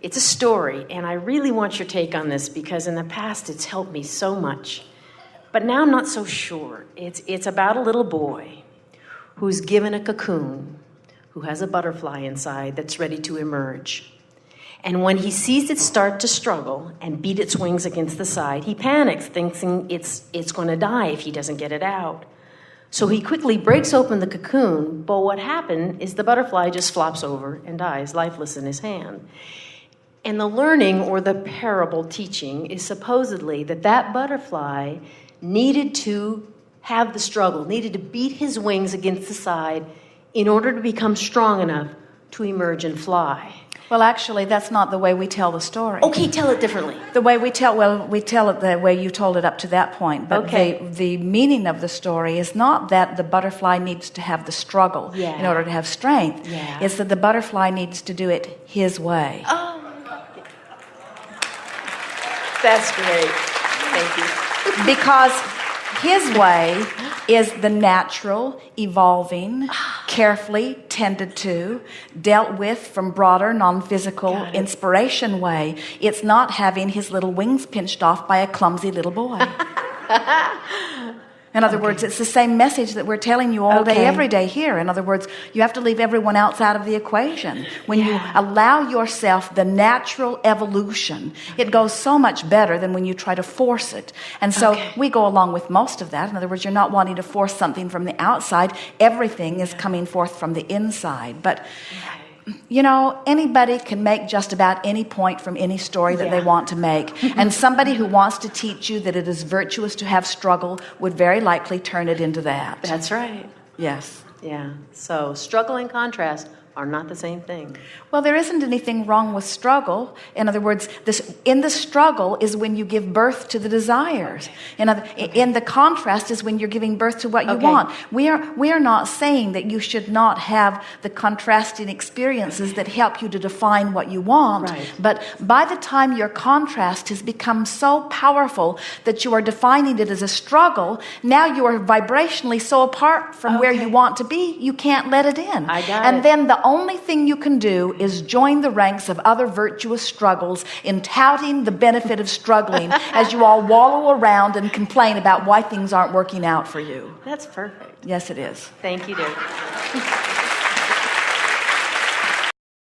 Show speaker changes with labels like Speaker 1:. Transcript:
Speaker 1: It's a story, and I really want your take on this because in the past it's helped me so much. But now I'm not so sure. It's about a little boy who's given a cocoon, who has a butterfly inside that's ready to emerge. And when he sees it start to struggle and beat its wings against the side, he panics, thinking it's going to die if he doesn't get it out. So he quickly breaks open the cocoon, but what happened is the butterfly just flops over and dies, lifeless in his hand. And the learning, or the parable teaching, is supposedly that butterfly needed to have the struggle, needed to beat his wings against the side in order to become strong enough to emerge and fly.
Speaker 2: Well, actually, that's not the way we tell the story.
Speaker 1: Okay, tell it differently.
Speaker 2: The way we tell it the way you told it up to that point. But
Speaker 1: Okay.
Speaker 2: the meaning of the story is not that the butterfly needs to have the struggle in order to have strength.
Speaker 1: Yeah.
Speaker 2: It's that the butterfly needs to do it his way.
Speaker 1: Oh, that's great. Thank you.
Speaker 2: Because his way is the natural, evolving, carefully tended to, dealt with from broader, non-physical inspiration way. It's not having his little wings pinched off by a clumsy little boy. In other words, it's the same message that we're telling you all day, every day here. In other words, you have to leave everyone else out of the equation. When you allow yourself the natural evolution, it goes so much better than when you try to force it. And so we go along with most of that. In other words, you're not wanting to force something from the outside. Everything is coming forth from the inside. But you know, anybody can make just about any point from any story that they want to make. And somebody who wants to teach you that it is virtuous to have struggle would very likely turn it into that.
Speaker 1: That's right.
Speaker 2: Yes.
Speaker 1: Yeah. So struggle and contrast are not the same thing.
Speaker 2: Well, there isn't anything wrong with struggle. In other words, in the struggle is when you give birth to the desires. In the contrast is when you're giving birth to what you want. We are not saying that you should not have the contrasting experiences that help you to define what you want.
Speaker 1: Right.
Speaker 2: But by the time your contrast has become so powerful that you are defining it as a struggle, now you are vibrationally so apart from where you want to be, you can't let it in.
Speaker 1: I got
Speaker 2: and
Speaker 1: it.
Speaker 2: then the only thing you can do is join the ranks of other virtuous struggles in touting the benefit of struggling as you all wallow around and complain about why things aren't working out for you.
Speaker 1: That's perfect.
Speaker 2: Yes, it is.
Speaker 1: Thank you, dear.